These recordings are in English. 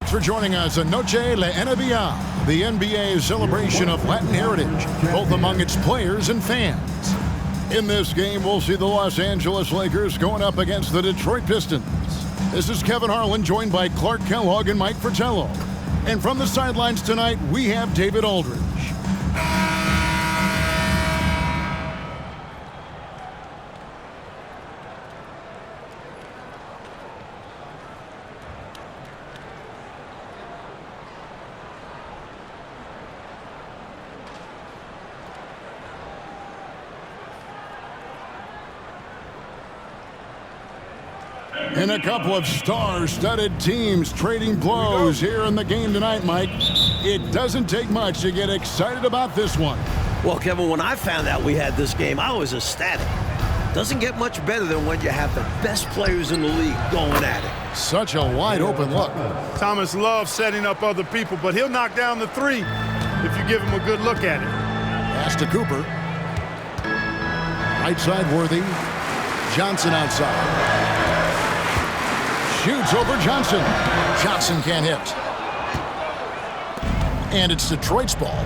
For joining us on Noche la NBA, the NBA celebration of Latin heritage, both among its players and fans. In this game, we'll see the Los Angeles Lakers going up against the Detroit Pistons. This is Kevin Harlan, joined by Clark Kellogg and Mike Fratello. And from the sidelines tonight, we have David Aldridge. And a couple of star-studded teams trading blows here in the game tonight, Mike. It doesn't take much to get excited about this one. Well, Kevin, when I found out we had this game, I was ecstatic. Doesn't get much better than when you have the best players in the league going at it. Such a wide-open look. Thomas loves setting up other people, but he'll knock down the three if you give him a good look at it. Pass to Cooper. Right side, Worthy. Johnson outside. Shoots over Johnson. Johnson can't hit. And it's Detroit's ball.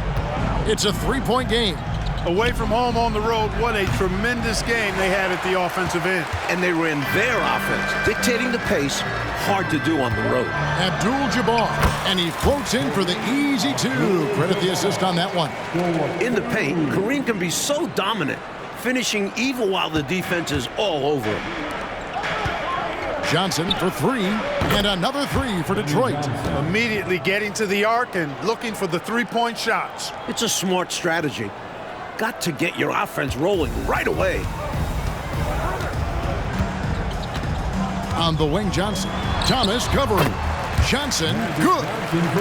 It's a three-point game. Away from home on the road, what a tremendous game they had at the offensive end. And they ran their offense, dictating the pace. Hard to do on the road. Abdul-Jabbar, and he floats in for the easy two. Credit the assist on that one. In the paint, Kareem can be so dominant, finishing even while the defense is all over him. Johnson for three, and another three for Detroit. Immediately getting to the arc and looking for the three-point shots. It's a smart strategy. Got to get your offense rolling right away. On the wing, Johnson. Thomas covering. Johnson, good.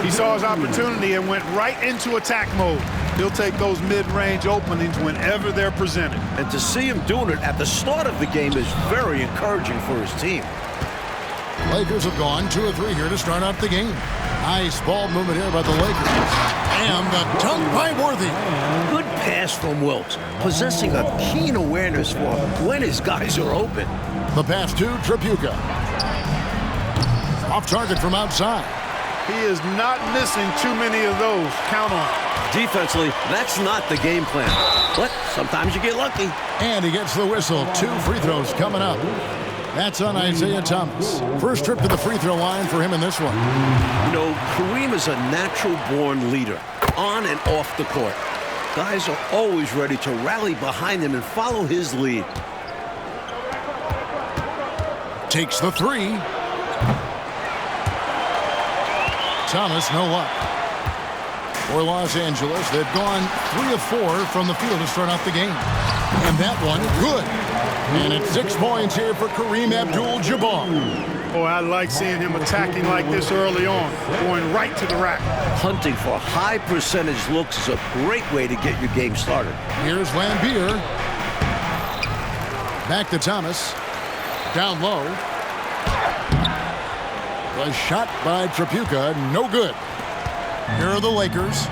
He saw his opportunity and went right into attack mode. He'll take those mid-range openings whenever they're presented. And to see him doing it at the start of the game is very encouraging for his team. Lakers have gone 2 of 3 here to start out the game. Nice ball movement here by the Lakers. And the dunk by Worthy. Good pass from Wilkes, possessing a keen awareness for when his guys are open. The pass to Tripucka. Off target from outside. He is not missing too many of those. Count on it. Defensively, that's not the game plan. But sometimes you get lucky. And he gets the whistle. 2 free throws coming up. That's on Isaiah Thomas. First trip to the free throw line for him in this one. You know, Kareem is a natural-born leader, on and off the court. Guys are always ready to rally behind him and follow his lead. Takes the three. Thomas, no luck. For Los Angeles, they've gone 3 of 4 from the field to start off the game. And that one, good. And it's 6 points here for Kareem Abdul-Jabbar. Boy, I like seeing him attacking like this early on, going right to the rack. Hunting for high percentage looks is a great way to get your game started. Here's Lambier. Back to Thomas. Down low. The shot by Tripucka, no good. Here are the Lakers.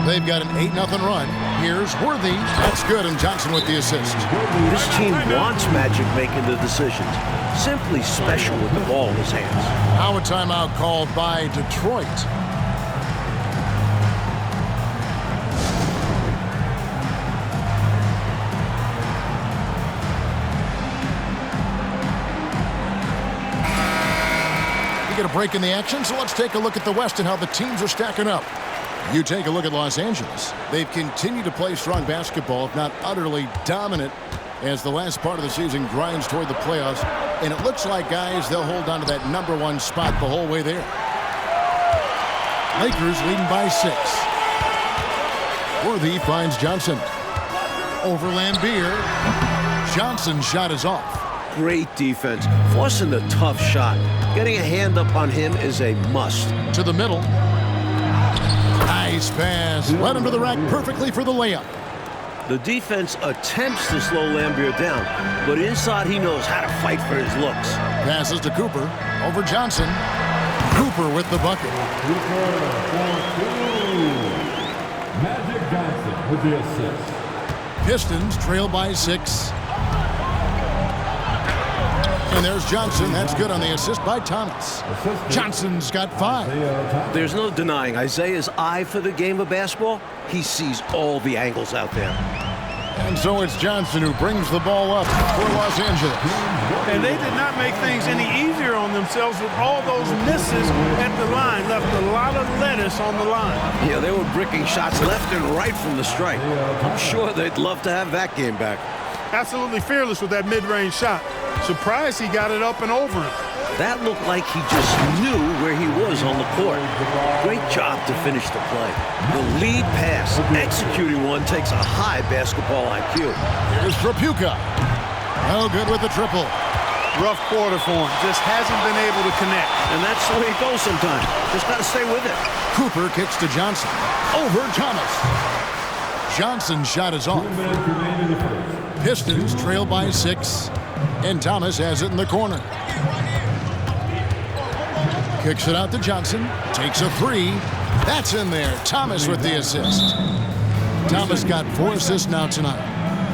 They've got an 8-0 run. Here's Worthy. That's good, and Johnson with the assist. This team wants magic making the decisions. Simply special with the ball in his hands. Now a timeout called by Detroit. We get a break in the action, so let's take a look at the West and how the teams are stacking up. You take a look at Los Angeles. They've continued to play strong basketball, if not utterly dominant, as the last part of the season grinds toward the playoffs. And it looks like, guys, they'll hold on to that #1 spot the whole way there. Lakers leading by 6. Worthy finds Johnson. Over Lambier. Johnson's shot is off. Great defense, forcing the tough shot. Getting a hand up on him is a must. To the middle. Nice pass. Led him to the rack perfectly for the layup. The defense attempts to slow Lambier down, but inside he knows how to fight for his looks. Passes to Cooper. Over Johnson. Cooper with the bucket. Magic Johnson with the assist. Pistons trail by 6. And there's Johnson. That's good on the assist by Thomas. Johnson's got 5. There's no denying Isaiah's eye for the game of basketball. He sees all the angles out there. And so it's Johnson who brings the ball up for Los Angeles. And they did not make things any easier on themselves with all those misses at the line. Left a lot of lettuce on the line. Yeah, they were bricking shots left and right from the stripe. I'm sure they'd love to have that game back. Absolutely fearless with that mid-range shot. Surprised he got it up and over him. That looked like he just knew where he was on the court. Great job to finish the play. The lead pass, executing one, takes a high basketball IQ. Here's Trapuka. No good with the triple. Rough quarter for him. Just hasn't been able to connect. And that's the way it goes sometimes. Just got to stay with it. Cooper kicks to Johnson. Over Thomas. Johnson's shot is off. Pistons trail by 6. And Thomas has it in the corner. Kicks it out to Johnson. Takes a 3. That's in there. Thomas with the assist. Thomas got 4 assists now tonight.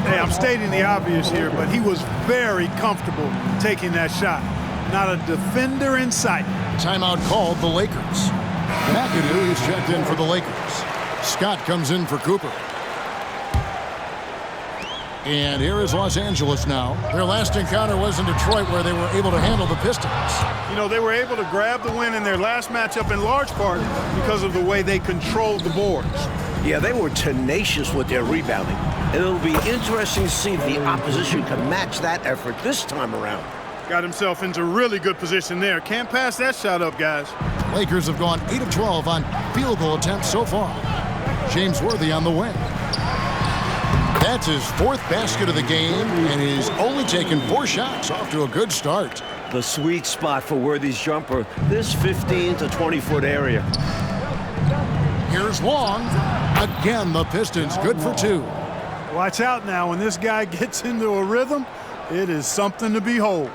Hey, I'm stating the obvious here, but he was very comfortable taking that shot. Not a defender in sight. Timeout called the Lakers. McAdoo is checked in for the Lakers. Scott comes in for Cooper. And here is Los Angeles now. Their last encounter was in Detroit, where they were able to handle the Pistons. You know, they were able to grab the win in their last matchup in large part because of the way they controlled the boards. Yeah, they were tenacious with their rebounding. And it'll be interesting to see if the opposition can match that effort this time around. Got himself into really good position there. Can't pass that shot up, guys. Lakers have gone 8 of 12 on field goal attempts so far. James Worthy on the wing. That's his 4th basket of the game, and he's only taken 4 shots. Off to a good start. The sweet spot for Worthy's jumper, this 15 to 20-foot area. Here's Long. Again, the Pistons good for 2. Watch out now. When this guy gets into a rhythm, it is something to behold.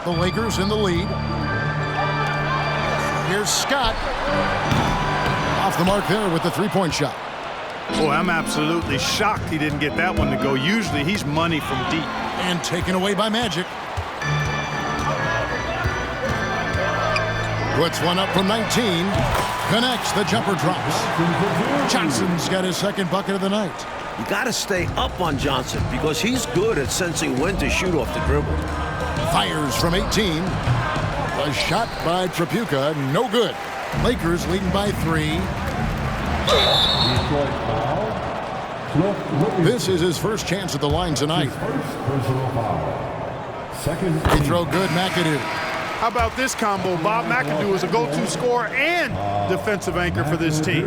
The Lakers in the lead. Here's Scott. Off the mark there with the 3-point shot. Boy, I'm absolutely shocked he didn't get that one to go. Usually he's money from deep. And taken away by Magic. Puts one up from 19. Connects. The jumper drops. Johnson's got his 2nd bucket of the night. You got to stay up on Johnson because he's good at sensing when to shoot off the dribble. Fires from 18. A shot by Trapuka. No good. Lakers leading by 3. This is his first chance at the line tonight. Free throw good, McAdoo. How about this combo? Bob McAdoo is a go-to scorer and defensive anchor for this team.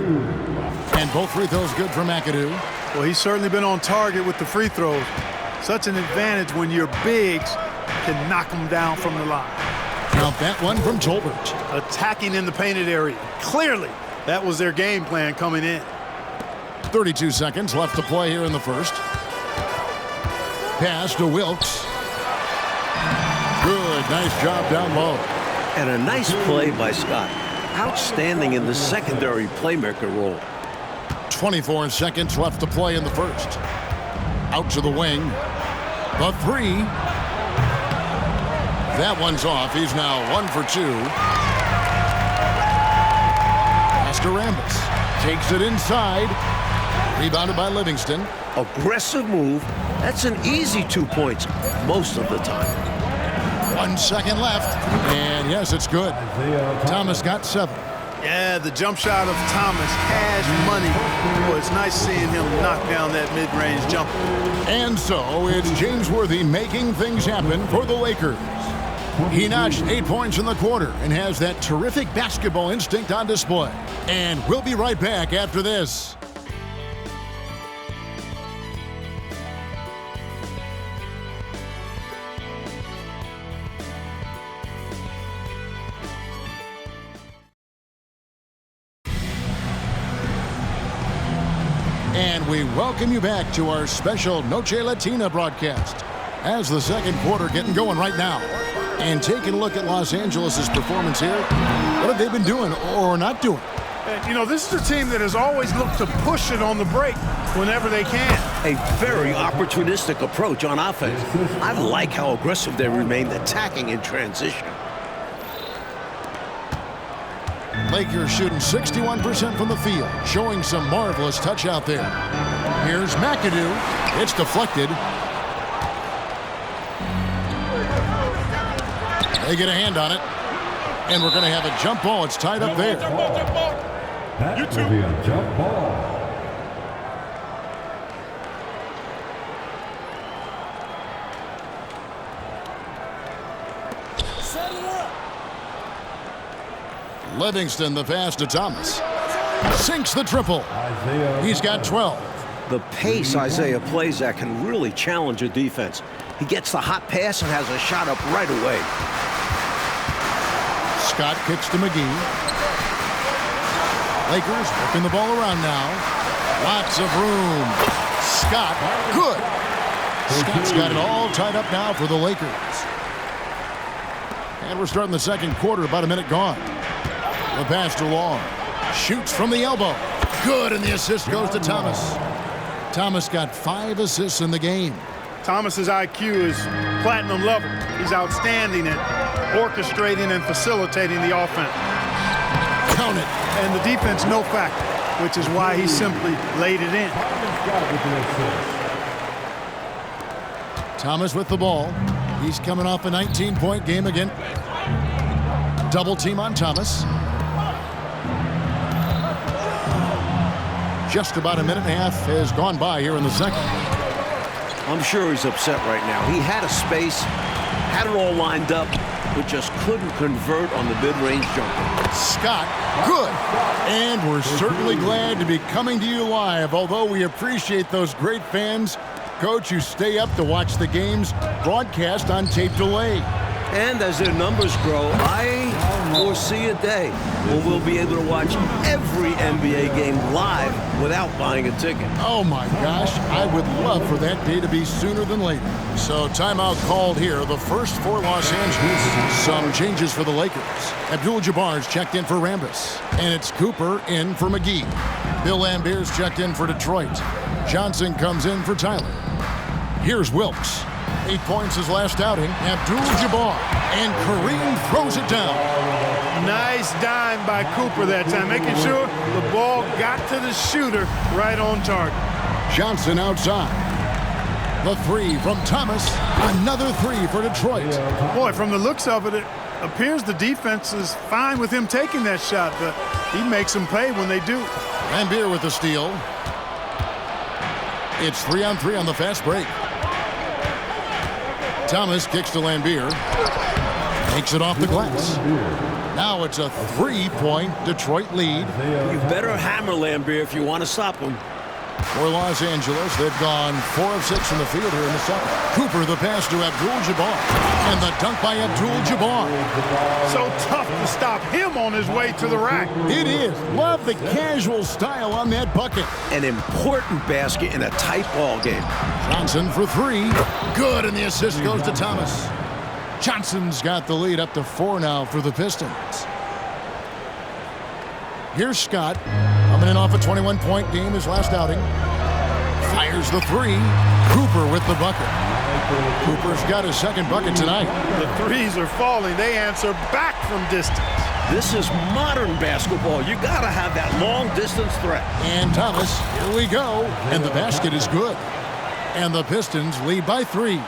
And both free throws good for McAdoo. Well, he's certainly been on target with the free throws. Such an advantage when your bigs can knock them down from the line. Now that one from Tolbert. Attacking in the painted area. Clearly, that was their game plan coming in. 32 seconds left to play here in the first. Pass to Wilkes. Good, nice job down low. And a nice play by Scott. Outstanding in the secondary playmaker role. 24 seconds left to play in the first. Out to the wing. The 3. That one's off. He's now 1 for 2. Pass to Rambis. Takes it inside. Rebounded by Livingston. Aggressive move. That's an easy 2 points most of the time. 1 second left. And yes, it's good. Thomas got 7. Yeah, the jump shot of Thomas, cash money. Boy, it's nice seeing him knock down that mid-range jumper. And so it's James Worthy making things happen for the Lakers. He notched 8 points in the quarter and has that terrific basketball instinct on display. And we'll be right back after this. And we welcome you back to our special Noche Latina broadcast. As the second quarter getting going right now. And taking a look at Los Angeles' performance here. What have they been doing or not doing? And, you know, this is a team that has always looked to push it on the break whenever they can. A very opportunistic approach on offense. I like how aggressive they remain attacking in transition. Lakers shooting 61% from the field, showing some marvelous touch out there. Here's McAdoo. It's deflected. They get a hand on it. And we're going to have a jump ball. It's tied up there. That will be a jump ball. Livingston, the pass to Thomas. Sinks the triple. He's got 12. The pace Isaiah plays at can really challenge a defense. He gets the hot pass and has a shot up right away. Scott kicks to McGee. Lakers working the ball around now. Lots of room. Scott, good. Scott's got it all tied up now for the Lakers. And we're starting the second quarter, about a minute gone. The pass to Long. Shoots from the elbow. Good, and the assist goes to Thomas. Thomas got 5 assists in the game. Thomas's IQ is platinum level. He's outstanding at orchestrating and facilitating the offense. Count it. And the defense no factor, which is why he simply laid it in. Thomas with the ball. He's coming off a 19-point game again. Double team on Thomas. Just about a minute and a half has gone by here in the second. I'm sure he's upset right now. He had a space, had it all lined up, but just couldn't convert on the mid-range jumper. Scott, good. And we're certainly glad to be coming to you live, although we appreciate those great fans, Coach, who stay up to watch the games broadcast on tape delay. And as their numbers grow, I foresee a day where we'll be able to watch every NBA game live without buying a ticket. Oh my gosh, I would love for that day to be sooner than later. So timeout called here, the first for Los Angeles. Some changes for the Lakers. Abdul-Jabbar's checked in for Rambis, and it's Cooper in for McGee. Bill Lambert's checked in for Detroit. Johnson comes in for Tyler. Here's Wilkes. 8 points his last outing. Abdul-Jabbar, and Kareem throws it down. Nice dime by Cooper that time, making sure the ball got to the shooter right on target. Johnson outside. The 3 from Thomas. Another 3 for Detroit. Boy, from the looks of it, it appears the defense is fine with him taking that shot, but he makes them pay when they do. Lambeer with the steal. It's 3-on-3 on the fast break. Thomas kicks to Lambeer. Takes it off the glass. Now it's a 3-point Detroit lead. You better hammer Lambeer if you want to stop him. For Los Angeles, they've gone 4 of 6 from the field here in the second. Cooper, the pass to Abdul-Jabbar. And the dunk by Abdul-Jabbar. So tough to stop him on his way to the rack. It is. Love the casual style on that bucket. An important basket in a tight ball game. Johnson for 3. Good, and the assist goes to Thomas. Johnson's got the lead up to 4 now for the Pistons. Here's Scott, coming in off a 21-point game his last outing. Fires the 3. Cooper with the bucket. Cooper's got his second bucket tonight. The threes are falling. They answer back from distance. This is modern basketball. You got to have that long-distance threat. And Thomas, here we go. And the basket is good. And the Pistons lead by 3.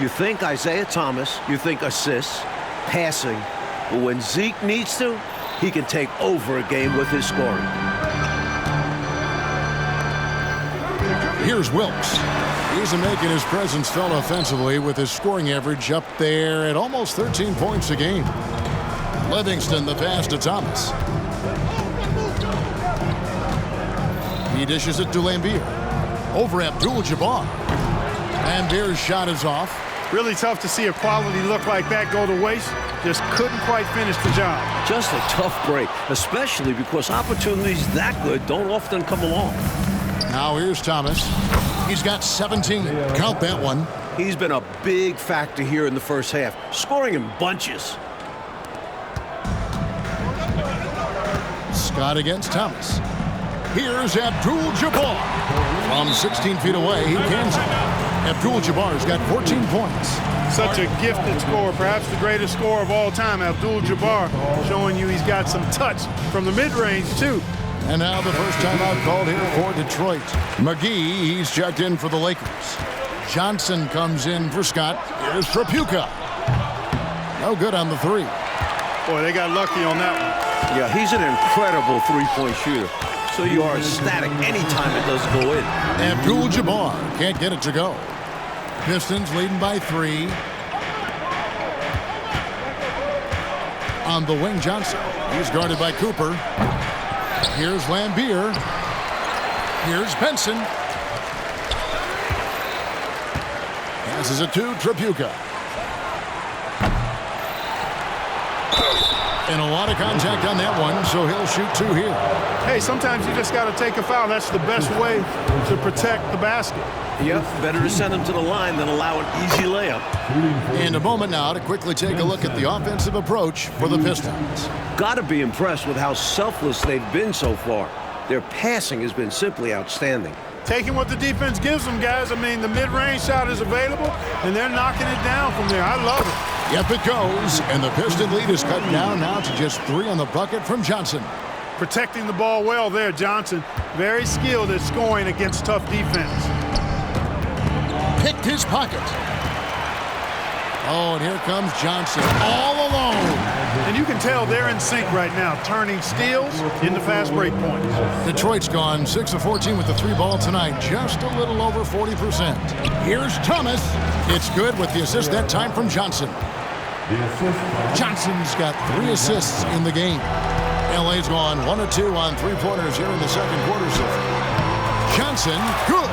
You think Isaiah Thomas, you think assists, passing, but when Zeke needs to, he can take over a game with his scoring. Here's Wilkes. He's making his presence felt offensively with his scoring average up there at almost 13 points a game. Livingston, the pass to Thomas. He dishes it to Lambeer. Over Abdul-Jabbar. Lambeer's shot is off. Really tough to see a quality look like that go to waste. Just couldn't quite finish the job. Just a tough break, especially because opportunities that good don't often come along. Now here's Thomas. He's got 17. Count that one. He's been a big factor here in the first half, scoring in bunches. Scott against Thomas. Here's Abdul-Jabbar. From 16 feet away, he cans it. Abdul-Jabbar's got 14 points. Such a gifted scorer, perhaps the greatest scorer of all time, Abdul-Jabbar, showing you he's got some touch from the mid-range, too. And now the first time out called here for Detroit. McGee, he's checked in for the Lakers. Johnson comes in for Scott. Here's Tripucka. No good on the three. Boy, they got lucky on that one. Yeah, he's an incredible three-point shooter. So you are ecstatic anytime it doesn't go in. Abdul-Jabbar can't get it to go. Pistons leading by 3. On the wing, Johnson. He's guarded by Cooper. Here's Lambier. Here's Benson. Passes it to Tripucka. And a lot of contact on that one, so he'll shoot 2 here. Hey, sometimes you just got to take a foul. That's the best way to protect the basket. Yep, better to send him to the line than allow an easy layup. And a moment now to quickly take a look at the offensive approach for the Pistons. Got to be impressed with how selfless they've been so far. Their passing has been simply outstanding. Taking what the defense gives them, guys. I mean, the mid-range shot is available, and they're knocking it down from there. I love it. Yep, it goes. And the Piston lead is cut down now to just 3 on the bucket from Johnson. Protecting the ball well there, Johnson. Very skilled at scoring against tough defense. Picked his pocket. Oh, and here comes Johnson all alone. And you can tell they're in sync right now, turning steals into fast break points. Detroit's gone 6 of 14 with the 3-ball tonight, just a little over 40%. Here's Thomas. It's good with the assist that time from Johnson. Johnson's got 3 assists in the game. LA's gone 1 of 2 on 3-pointers here in the second quarter. So Johnson, good.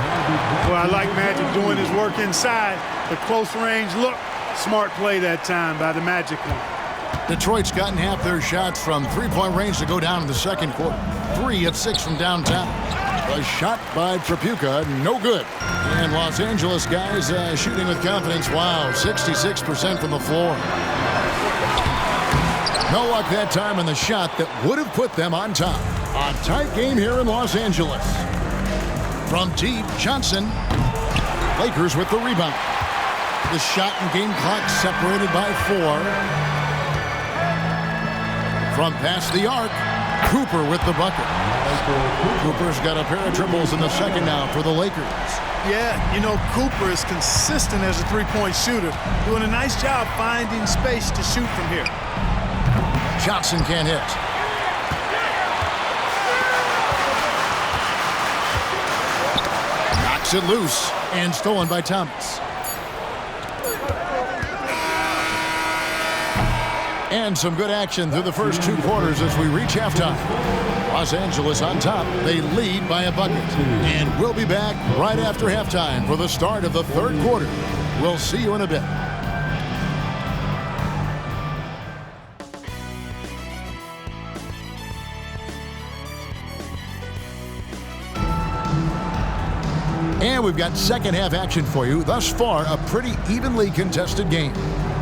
Well, I like Magic doing his work inside. The close range look. Smart play that time by the Magic one. Detroit's gotten half their shots from 3-point range to go down in the second quarter. 3 of 6 from downtown. A shot by Tripucka, no good. And Los Angeles guys shooting with confidence. Wow, 66% from the floor. No luck that time in the shot that would have put them on top. A tight game here in Los Angeles. From deep, Johnson. Lakers with the rebound. The shot and game clock separated by 4. From past the arc, Cooper with the bucket. Cooper's got a pair of triples in the second now for the Lakers. Yeah, you know, Cooper is consistent as a 3-point shooter, doing a nice job finding space to shoot from here. Johnson can't hit. Knocks it loose and stolen by Thomas. And some good action through the first 2 quarters as we reach halftime. Los Angeles on top. They lead by a bucket. And we'll be back right after halftime for the start of the 3rd quarter. We'll see you in a bit. And we've got second half action for you. Thus far, a pretty evenly contested game.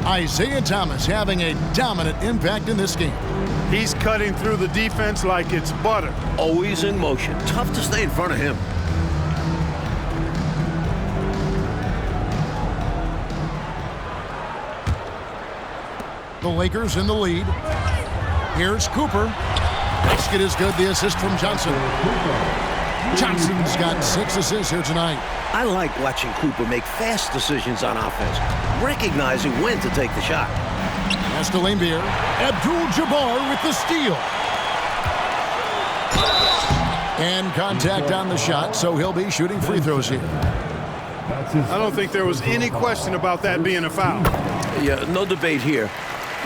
Isaiah Thomas having a dominant impact in this game. He's cutting through the defense like it's butter. Always in motion. Tough to stay in front of him. The Lakers in the lead. Here's Cooper. Basket is good. The assist from Johnson. Johnson's got 6 assists here tonight. I like watching Cooper make fast decisions on offense, recognizing when to take the shot. Pass to Lambier. Abdul-Jabbar with the steal. And contact on the shot, so he'll be shooting free throws here. I don't think there was any question about that being a foul. Yeah, no debate here.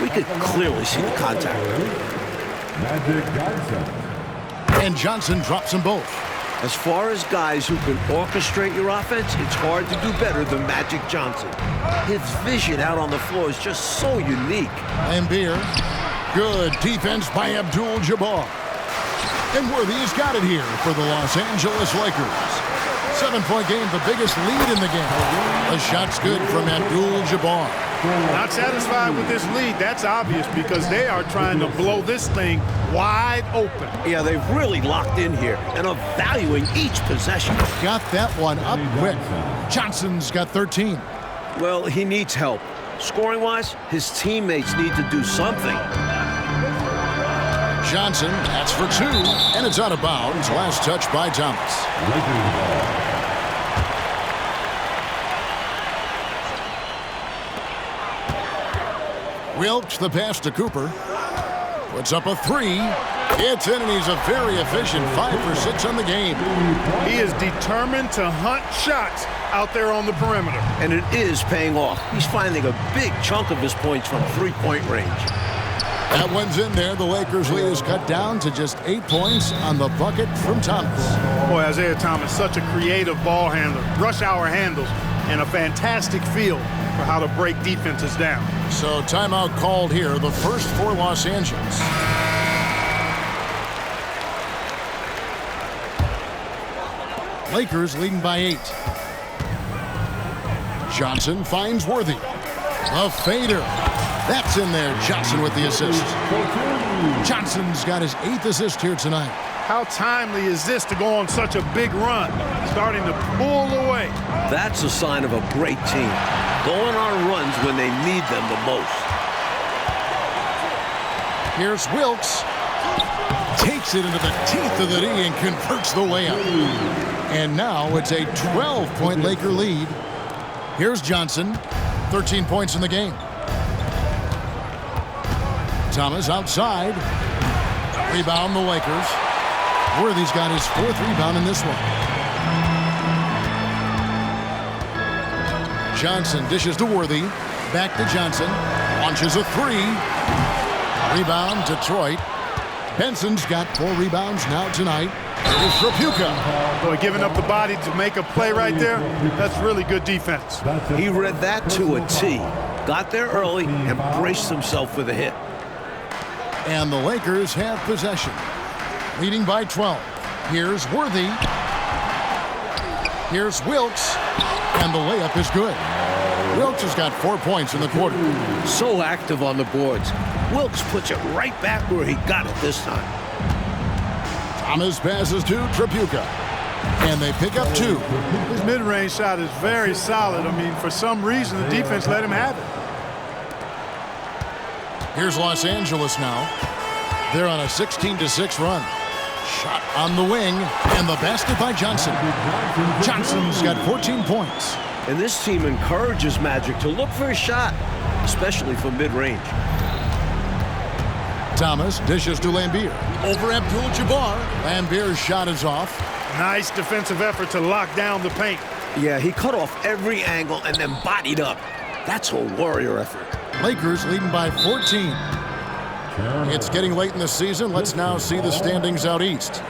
We could clearly see the contact. Magic Johnson. And Johnson drops them both. As far as guys who can orchestrate your offense, it's hard to do better than Magic Johnson. His vision out on the floor is just so unique. Lambier. Good defense by Abdul-Jabbar. And Worthy has got it here for the Los Angeles Lakers. 7-point game, the biggest lead in the game. The shot's good from Abdul-Jabbar. Not satisfied with this lead. That's obvious because they are trying to blow this thing wide open. Yeah, they've really locked in here and are valuing each possession. Got that one up quick. Johnson's got 13. Well, he needs help. Scoring-wise, his teammates need to do something. Johnson, that's for 2, and it's out of bounds. Last touch by Thomas. Wilkes the pass to Cooper. Puts up a 3. It's in, and he's a very efficient 5 for 6 on the game. He is determined to hunt shots out there on the perimeter. And it is paying off. He's finding a big chunk of his points from three-point range. That one's in there. The Lakers' lead is cut down to just 8 points on the bucket from Thomas. Boy, Isaiah Thomas, such a creative ball handler. Rush hour handles and a fantastic feel for how to break defenses down. So timeout called here, the first for Los Angeles. Lakers leading by 8. Johnson finds Worthy. A fader. That's in there. Johnson with the assist. Johnson's got his 8th assist here tonight. How timely is this to go on such a big run? Starting to pull away. That's a sign of a great team. Going on runs when they need them the most. Here's Wilkes. Takes it into the teeth of the D and converts the layup. And now it's a 12-point Laker lead. Here's Johnson. 13 points in the game. Thomas outside. Rebound the Lakers. Worthy's got his 4th rebound in this one. Johnson dishes to Worthy. Back to Johnson. Launches a 3. Rebound Detroit. Benson's got 4 rebounds now tonight. Here's Trapuka. Boy, giving up the body to make a play right there, that's really good defense. He read that to a T. Got there early and braced himself for the hit. And the Lakers have possession. Leading by 12. Here's Worthy. Here's Wilkes. And the layup is good. Wilkes has got 4 points in the quarter. So active on the boards. Wilkes puts it right back where he got it this time. Thomas passes to Trapuka. And they pick up 2. His mid-range shot is very solid. I mean, for some reason, the defense let him have it. Here's Los Angeles now. They're on a 16-6 run. Shot on the wing, and the basket by Johnson. Johnson's got 14 points. And this team encourages Magic to look for a shot, especially from mid-range. Thomas dishes to Lambeer. Over Abdul-Jabbar. Lambier's shot is off. Nice defensive effort to lock down the paint. Yeah, he cut off every angle and then bodied up. That's a warrior effort. Lakers leading by 14. It's getting late in the season. Let's now see the standings out east.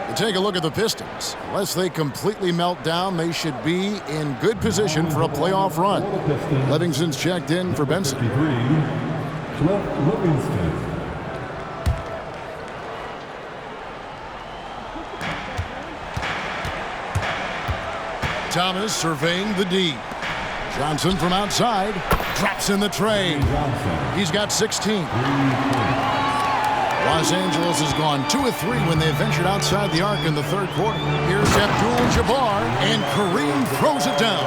You take a look at the Pistons. Unless they completely melt down, they should be in good position for a playoff run. Livingston's checked in for Benson. Thomas surveying the D. Johnson from outside. Drops in the tray. He's got 16. Los Angeles has gone 2 of 3 when they ventured outside the arc in the third quarter. Here's Abdul-Jabbar, and Kareem throws it down.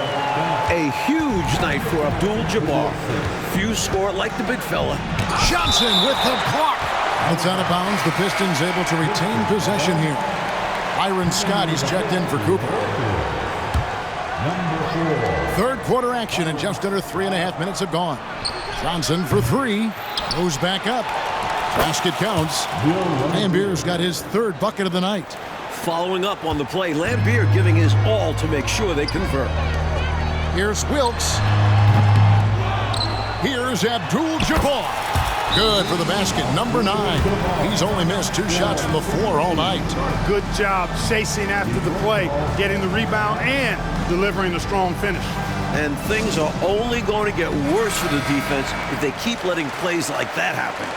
A huge night for Abdul-Jabbar. Few score like the big fella. Johnson with the block. It's out of bounds. The Pistons able to retain possession here. Byron Scott, he's checked in for Cooper. Third quarter action, and just under 3.5 minutes have gone. Johnson for 3. Goes back up. Basket counts. Lambier's got his 3rd bucket of the night. Following up on the play, Lambeer giving his all to make sure they convert. Here's Wilkes. Here's Abdul-Jabbar. Good for the basket, number 9. He's only missed 2 shots from the floor all night. Good job chasing after the play, getting the rebound, and delivering a strong finish. And things are only going to get worse for the defense if they keep letting plays like that happen.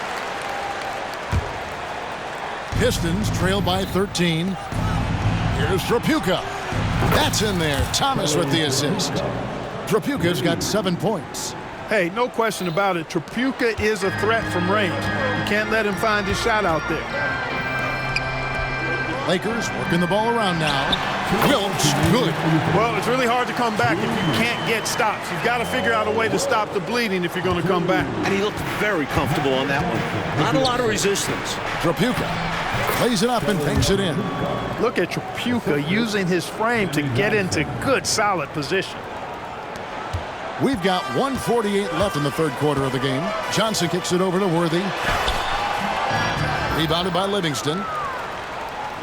Pistons trail by 13. Here's Trapuka. That's in there. Thomas with the assist. Trapuka's got 7 points. Hey, no question about it. Trapuka is a threat from range. You can't let him find his shot out there. Lakers working the ball around now. Wilkes, good. Well, it's really hard to come back if you can't get stops. You've got to figure out a way to stop the bleeding if you're going to come back. And he looked very comfortable on that one. Not a lot of resistance. Trapuka plays it up and banks it in. Look at Trapuka using his frame to get into good, solid position. We've got 1:48 left in the third quarter of the game. Johnson kicks it over to Worthy. Rebounded by Livingston.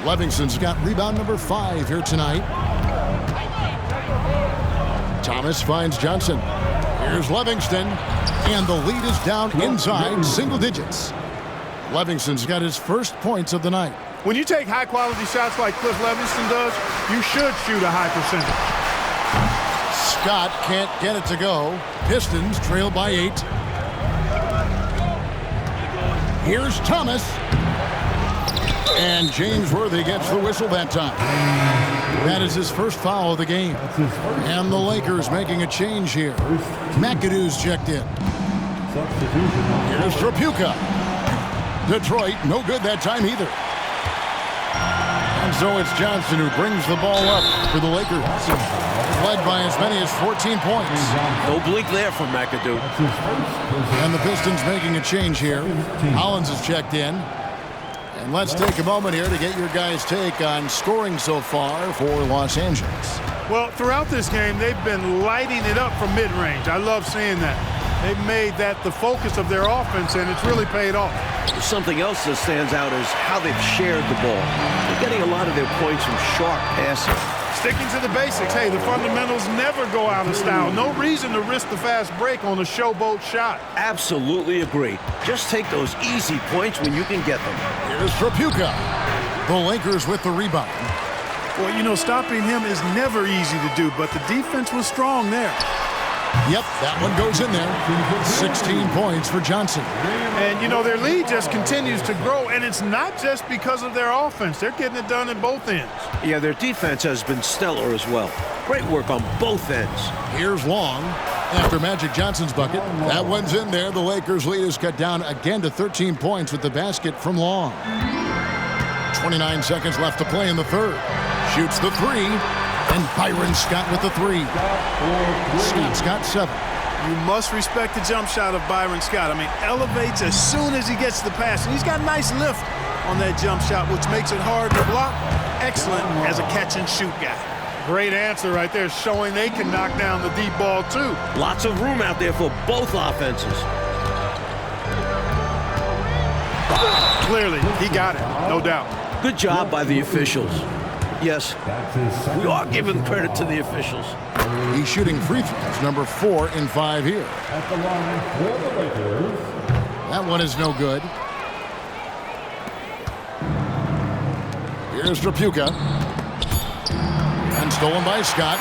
Livingston's got rebound number 5 here tonight. Thomas finds Johnson. Here's Livingston. And the lead is down inside single digits. Livingston's got his first points of the night. When you take high-quality shots like Cliff Livingston does, you should shoot a high percentage. Scott can't get it to go. Pistons trail by 8. Here's Thomas. And James Worthy gets the whistle that time. That is his first foul of the game. And the Lakers making a change here. McAdoo's checked in. Here's Trapuka. Detroit, no good that time either. And so it's Johnson who brings the ball up for the Lakers. Led by as many as 14 points. No blink there from McAdoo. And the Pistons making a change here. Hollins has checked in. And let's take a moment here to get your guys' take on scoring so far for Los Angeles. Well, throughout this game, they've been lighting it up from mid-range. I love seeing that. They've made that the focus of their offense, and it's really paid off. Something else that stands out is how they've shared the ball. They're getting a lot of their points from sharp passing. Sticking to the basics. Hey, the fundamentals never go out of style. No reason to risk the fast break on a showboat shot. Absolutely agree. Just take those easy points when you can get them. Here's Trapuka. The Lakers with the rebound. Well, you know, stopping him is never easy to do, but the defense was strong there. Yep, that one goes in there. 16 points for Johnson. And, you know, their lead just continues to grow, and it's not just because of their offense. They're getting it done at both ends. Yeah, their defense has been stellar as well. Great work on both ends. Here's Long after Magic Johnson's bucket. That one's in there. The Lakers' lead is cut down again to 13 points with the basket from Long. 29 seconds left to play in the third. Shoots the 3. And Byron Scott with the 3. Scott's got 7. You must respect the jump shot of Byron Scott. I mean, elevates as soon as he gets the pass. And he's got a nice lift on that jump shot, which makes it hard to block. Excellent as a catch-and-shoot guy. Great answer right there, showing they can knock down the deep ball, too. Lots of room out there for both offenses. Clearly, he got it, no doubt. Good job by the officials. Yes, we are giving credit to the officials. He's shooting free throws, number 4 in 5 here. At the line for the Lakers. That one is no good. Here's Trapuka. And stolen by Scott.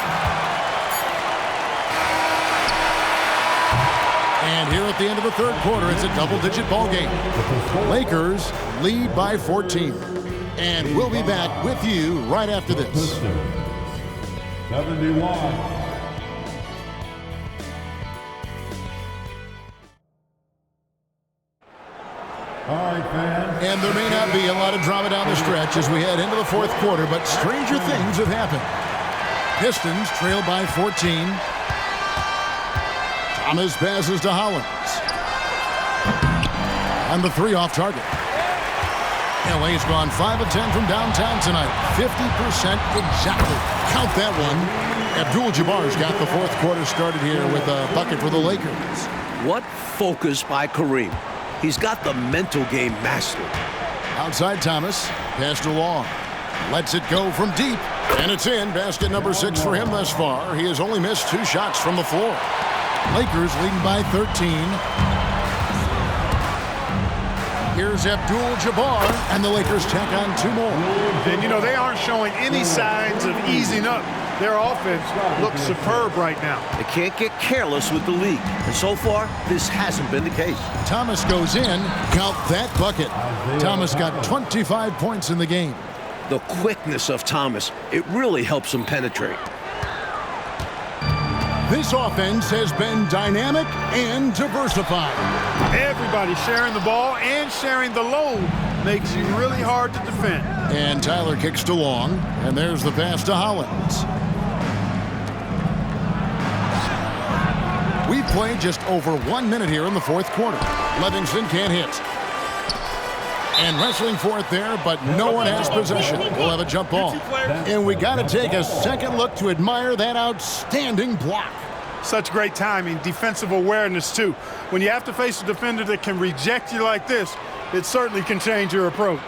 And here at the end of the third quarter, it's a double-digit ball game. Lakers lead by 14. And we'll be back with you right after this. 71. All right, fans. And there may not be a lot of drama down the stretch as we head into the fourth quarter, but stranger things have happened. Pistons trail by 14. Thomas passes to Hollins. And the 3 off target. LA's gone 5 of 10 from downtown tonight. 50% exactly. Count that one. Abdul-Jabbar's got the fourth quarter started here with a bucket for the Lakers. What focus by Kareem. He's got the mental game mastered. Outside Thomas. Pass to Long. Lets it go from deep. And it's in. Basket number 6 for him thus far. He has only missed 2 shots from the floor. Lakers leading by 13. Here's Abdul-Jabbar, and the Lakers tack on 2 more. And, you know, they aren't showing any signs of easing up. Their offense looks superb right now. They can't get careless with the lead. And so far, this hasn't been the case. Thomas goes in. Count that bucket. Thomas got 25 points in the game. The quickness of Thomas, it really helps him penetrate. This offense has been dynamic and diversified. Everybody sharing the ball and sharing the load makes you really hard to defend. And Tyler kicks to long, and there's the pass to Hollins. We've played just over 1 minute here in the fourth quarter. Livingston can't hit. And wrestling for it there, but no one has possession. We'll have a jump ball. And we got to take a second look to admire that outstanding block. Such great timing, defensive awareness, too. When you have to face a defender that can reject you like this, it certainly can change your approach.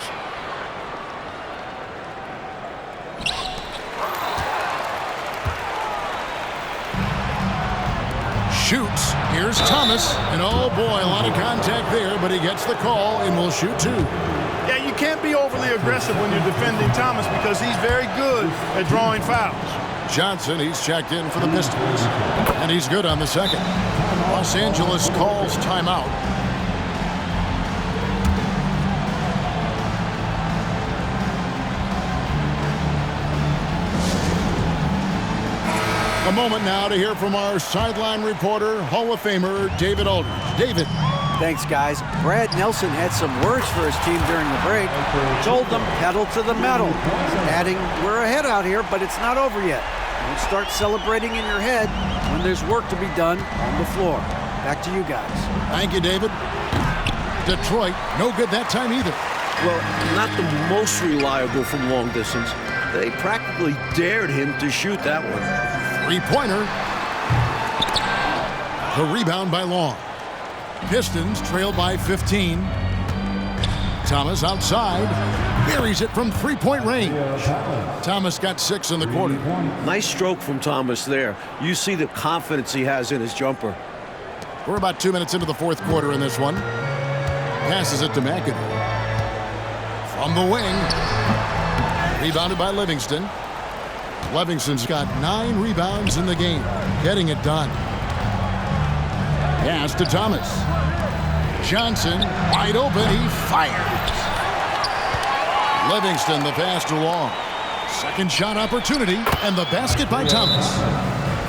Shoots. Here's Thomas. And oh boy, a lot of contact there, but he gets the call and will shoot two. Yeah, you can't be overly aggressive when you're defending Thomas because he's very good at drawing fouls. Johnson, he's checked in for the Pistons. And he's good on the second. Los Angeles calls timeout. A moment now to hear from our sideline reporter, Hall of Famer David Aldridge. David. Thanks, guys. Brad Nelson had some words for his team during the break. Told them pedal to the metal, adding, we're ahead out here, but it's not over yet. Don't start celebrating in your head when there's work to be done on the floor. Back to you guys. Thank you, David. Detroit, no good that time either. Well, not the most reliable from long distance. They practically dared him to shoot that one. Three-pointer. The rebound by Long. Pistons trail by 15. Thomas outside. Buries it from three-point range. Thomas got 6 in the quarter. Nice stroke from Thomas there. You see the confidence he has in his jumper. We're about 2 minutes into the fourth quarter in this one. Passes it to McAdoo. From the wing. Rebounded by Livingston. Livingston's got 9 rebounds in the game. Getting it done. Pass to Thomas. Johnson, wide open, he fires. Livingston, the pass to Long. Second shot opportunity, and the basket by Thomas.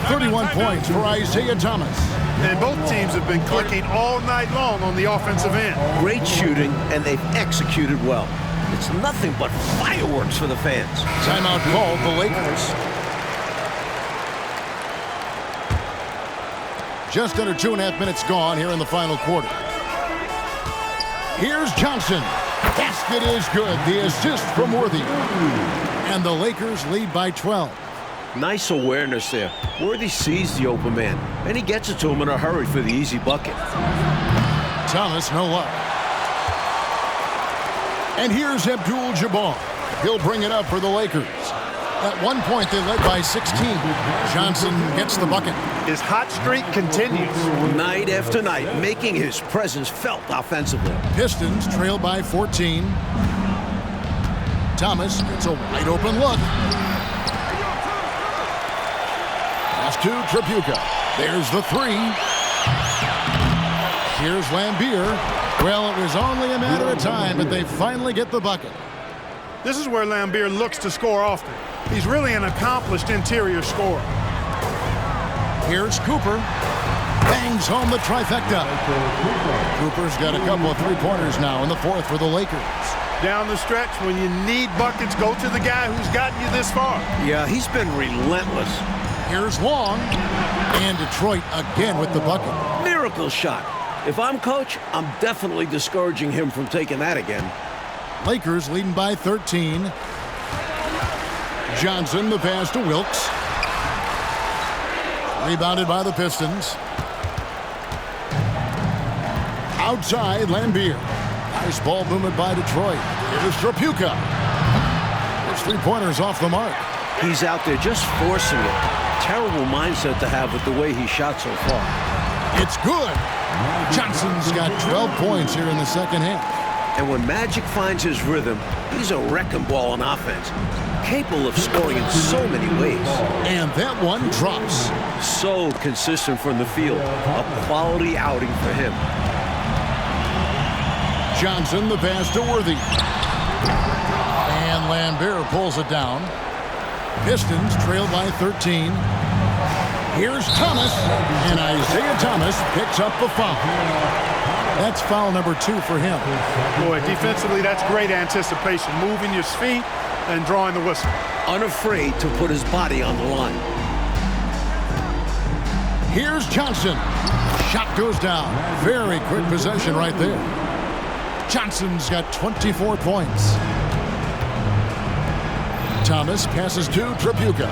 31 points for Isaiah Thomas. And both teams have been clicking all night long on the offensive end. Great shooting, and they've executed well. It's nothing but fireworks for the fans. Timeout called the Lakers. Just under 2.5 minutes gone here in the final quarter. Here's Johnson. Basket is good. The assist from Worthy. And the Lakers lead by 12. Nice awareness there. Worthy sees the open man, and he gets it to him in a hurry for the easy bucket. Thomas, no luck. And here's Abdul-Jabbar. He'll bring it up for the Lakers. At one point, they led by 16. Johnson gets the bucket. His hot streak continues. Night after night, making his presence felt offensively. Pistons trail by 14. Thomas gets a wide open look. Pass to Tripucka. There's the three. Here's Lambier. Well, it was only a matter of time, but they finally get the bucket. This is where Lambier looks to score often. He's really an accomplished interior scorer. Here's Cooper. Bangs home the trifecta. Cooper's got a couple of three-pointers now in the fourth for the Lakers. Down the stretch, when you need buckets, go to the guy who's gotten you this far. Yeah, he's been relentless. Here's Long. And Detroit again with the bucket. Miracle shot. If I'm coach, I'm definitely discouraging him from taking that again. Lakers leading by 13. Johnson, the pass to Wilkes. Rebounded by the Pistons. Outside, Lambier. Nice ball movement by Detroit. Here's Tripucka. His three-pointers off the mark. He's out there just forcing it. Terrible mindset to have with the way he shot so far. It's good. Johnson's got 12 points here in the second half. And when Magic finds his rhythm, he's a wrecking ball on offense. Capable of scoring in so many ways. And that one drops. So consistent from the field. A quality outing for him. Johnson, the pass to Worthy. And Lambert pulls it down. Pistons trail by 13. Here's Thomas, and Isaiah Thomas picks up the foul. That's foul number 2 for him. Boy, defensively, that's great anticipation. Moving your feet and drawing the whistle. Unafraid to put his body on the line. Here's Johnson. Shot goes down. Very quick possession right there. Johnson's got 24 points. Thomas passes to Tripucka.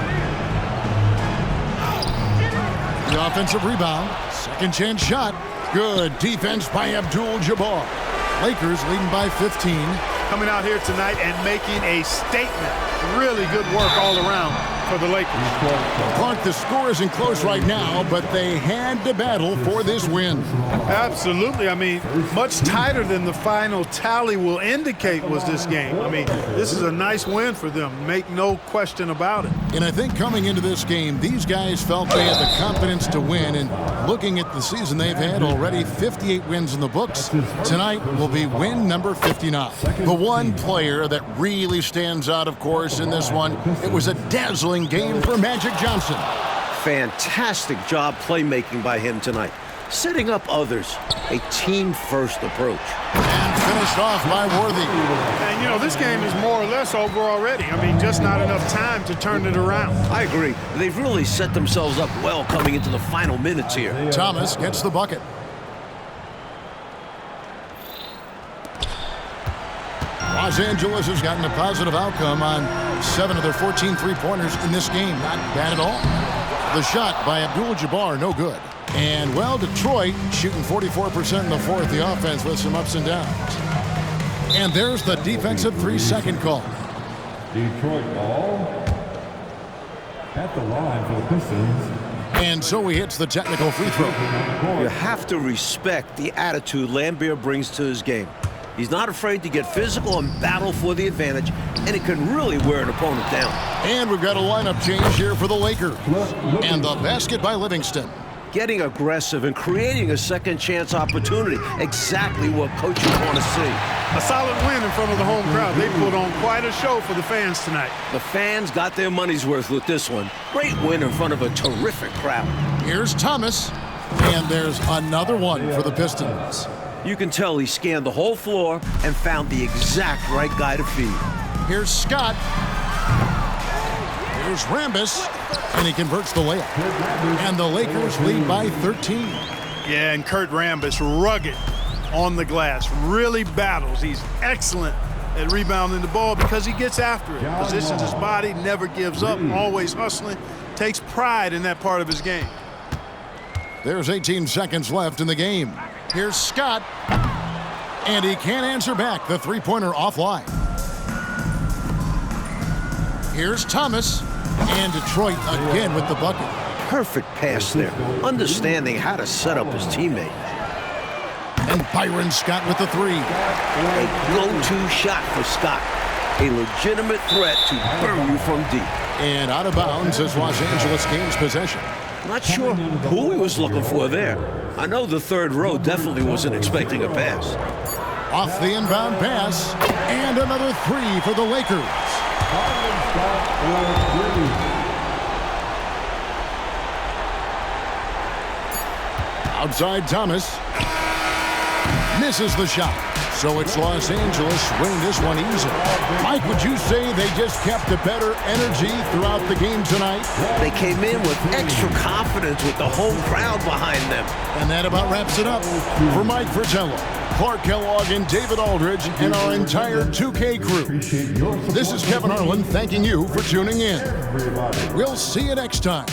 The offensive rebound. Second chance shot. Good defense by Abdul-Jabbar. Lakers leading by 15. Coming out here tonight and making a statement. Really good work all around for the Lakers. Clark, the score isn't close right now, but they had to battle for this win. Absolutely. I mean, much tighter than the final tally will indicate was this game. I mean, this is a nice win for them. Make no question about it. And I think coming into this game, these guys felt they had the confidence to win. And looking at the season they've had already, 58 wins in the books. Tonight will be win number 59. The one player that really stands out, of course, in this one, it was a dazzling game for Magic Johnson. Fantastic job playmaking by him tonight. Setting up others. A team-first approach. And finished off by Worthy. And, you know, this game is more or less over already. I mean, just not enough time to turn it around. I agree. They've really set themselves up well coming into the final minutes here. Thomas gets the bucket. Los Angeles has gotten a positive outcome on 7 of their 14 three-pointers in this game. Not bad at all. The shot by Abdul-Jabbar, no good. And, well, Detroit shooting 44% in the fourth, the offense with some ups and downs. And there's the defensive 3-second call. Detroit ball at the line for the Pistons. And so he hits the technical free throw. You have to respect the attitude Lambert brings to his game. He's not afraid to get physical and battle for the advantage, and it can really wear an opponent down. And we've got a lineup change here for the Lakers. And the basket by Livingston. Getting aggressive and creating a second chance opportunity. Exactly what coaches want to see. A solid win in front of the home crowd. They put on quite a show for the fans tonight. The fans got their money's worth with this one. Great win in front of a terrific crowd. Here's Thomas. And there's another one for the Pistons. You can tell he scanned the whole floor and found the exact right guy to feed. Here's Scott. Here's Rambis. And he converts the layup. And the Lakers lead by 13. Yeah, and Kurt Rambis, rugged on the glass. Really battles. He's excellent at rebounding the ball because he gets after it. Positions his body, never gives up, always hustling. Takes pride in that part of his game. There's 18 seconds left in the game. Here's Scott. And he can't answer back. The three-pointer offline. Here's Thomas. And Detroit again with the bucket. Perfect pass there. Understanding how to set up his teammate. And Byron Scott with the three. A go-to shot for Scott. A legitimate threat to burn you from deep. And out of bounds as Los Angeles gains possession. Not sure who he was looking for there. I know the third row definitely wasn't expecting a pass. Off the inbound pass. And another three for the Lakers. Outside Thomas. Misses the shot. So it's Los Angeles winning this one easily. Mike, would you say they just kept a better energy throughout the game tonight? They came in with extra confidence with the home crowd behind them. And that about wraps it up. For Mike Fratello, Clark Kellogg, and David Aldridge, and our entire 2K crew. This is Kevin Harlan thanking you for tuning in. We'll see you next time.